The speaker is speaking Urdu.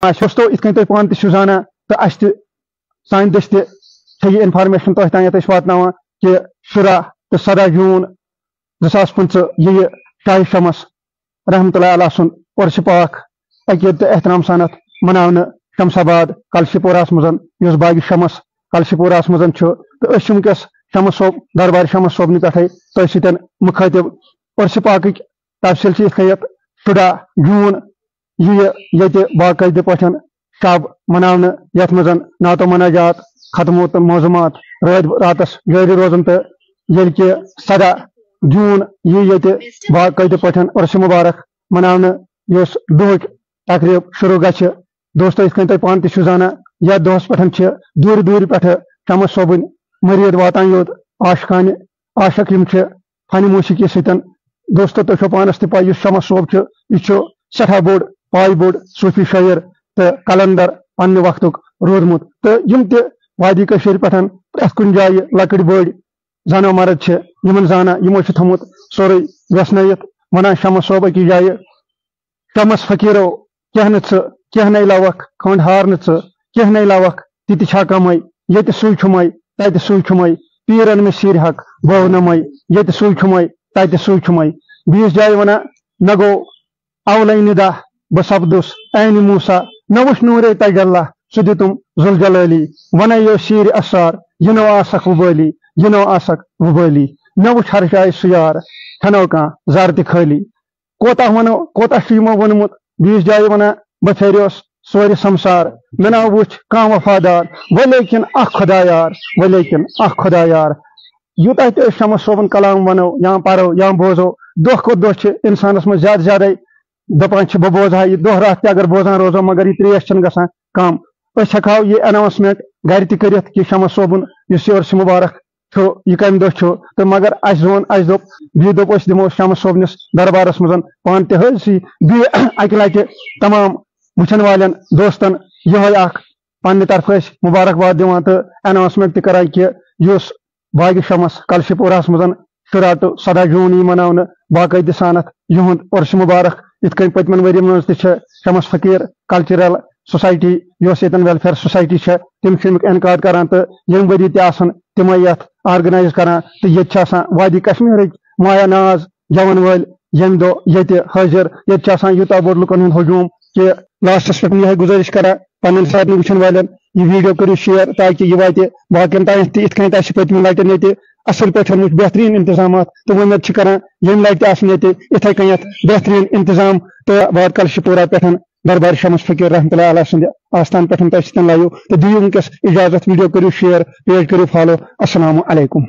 دوستو ات کن تھی پان تھی زانا تو اس سان دس تہ یہ انفارمیشن تہ تان واتن کہ 16 تو 17 جون 2015 یہ شاہ شمس رحمۃ اللہ علیہ سن عرس پاک عقیدت احترام سانت مناونہ شمس آباد کلشپورہس مز باغ شمس کلشپورہس مز تو ونکس شمس صوب دربار شمس صوبنہ پہ تہ ستن مخاطب عرس پاک تفصیل سے ات 16 جون یہ باقاعدہ پہ شب مناونہ یت مز نعت و مناجات ختمات موضوعات راتس جاری روزن تو یل کہ 17 جون یہ باقاعدہ پہ عرس مبارک مناونہ اس دہک تقریب شروع گھ دوستو ات کن تھی پان تھی زانا یتھ دہس پہ دور دور پہ شمس صوبن مرید واتان یوت عاشقان عاشق فن موسیقی ستن دوستو تھی پانس تہ پہ شمس صوب یہ سٹھا بوڑ پائے بوڑ صوفی شاعر تو کلندر پنہ وقت رودمت تو تہ وادی پہ پریت کن جائیں لکٹ بڑ زن و مرد زانا یمو تھومت سوری ویسنت ونان شمس صوب اکی جائیں شمس فقیرو کھہ نوک کھنڈ ہار کھہ نوک تہ کمے یہ سوئی چھمے تتہ سوئی چھمے پیرن میں سیر حق بو نمے یہ سوئی چھمے تتہ سوئی چھمے بیس جائیں ونان نہ گو اولے ندا بہ سپدس عین موسا نہ وچھ نورے تجلہ سہ دتم ذوالجلالی ونہ یہ سیر اسرار یہ نو آسک وبالی یہ نو آسک وبالی نہ وچھ ہر جائے سیار چھنو کان زار تہ خالی کوتاہ ونو کوتاہ یمو وونمت بیس جائیں ونان بہ پھیریوس سورِ سمسار مےٚ نا وُچھ کانٛہہ وفادار ولیکن اکھ خدا یار ولیکن اکھ خدا یار یوتاہ تہ شمس صوبن کلام ونو یا پرو یا بوزو دۄہ کھۄتہٕ دۄہ چھِ انسانس منٛز زیادٕ زیادے دپان چھِ بہٕ بوزٕ ہا یہِ دۄہ راتھ تہِ اگر بوزان روزو مگر یہِ تریش چھنہٕ گژھان کم أسۍ ہٮ۪کہو یہِ اناونسمنٹ گرِ تہِ کٔرِتھ کہِ شمس صوبن یُس یہِ عرسہِ مُبارک چھُ یہِ کمہِ دۄہ چھُ تہٕ مگر اسہِ زون اسہِ دوٚپ بیٚیہِ دوٚپ أسۍ دِمو شمس صوبنِس دربارس منٛز پانہٕ تہِ حٲضری بیٚیہِ اکہِ لٹہِ تمام وٕچھن والٮ۪ن دوستن یِہوے اکھ پننہِ طرفہٕ أسۍ مُبارکباد دِوان تہٕ اناونسمنٹ تہِ کران کہِ یُس باغِ شمس کلشپورہس منٛز 16 to 17 جون یی مناونہٕ باقاعدٕ سانتھ یِہُنٛد عرسہِ مُبارک یِتھ کٔنۍ پٔتمٮ۪ن ؤرین منٛز تہِ چھِ شمس فقیٖر کلچرل سوسایٹی یۄس ییٚتٮ۪ن ویلفیر سوسایٹی چھےٚ تِم چھِ امیُک انعقاد کران تہٕ ییٚمہِ ؤری تہِ آسان تِمے یتھ آرگنایز کران تہٕ ییٚتہِ چھِ آسان وادی کشمیرٕکۍ مایا ناز گٮ۪ون وٲلۍ ییٚمہِ دۄہ ییٚتہِ حٲضر ییٚتہِ چھِ آسان یوٗتاہ بوٚڑ لُکن ہُنٛد ہجوٗم کہِ لاسٹس پٮ۪ٹھ یِہے گُزٲرِش کران پنٕنٮ۪ن سارنٕے وٕچھن والٮ۪ن یہِ ویٖڈیو کٔرِو شِیر تاکہِ یہِ واتہِ باقین تانۍ تہِ یِتھ کٔنۍ اَسہِ پٔتمہِ لٹہِ ییٚتہِ اصل پٲٹھۍ وٕچھ بہتریٖن انتظامات تہٕ وۄمید چھِ کران ییٚمہِ لٹہِ تہِ آسن ییٚتہِ یِتھے کٔنٮ۪تھ بہتریٖن انتظام تہٕ وات کلشپورہ پٮ۪ٹھ دربار شمس فقیٖر رحمۃ اللہ علیہ سٕنٛدِ آستان پٮ۪ٹھ تۄہہِ سۭتۍ لایِو تہٕ دِیِو وٕنکٮ۪س اجازت ویٖڈیو کٔرِو شِیر پیج کٔرِو فالو السلام علیکم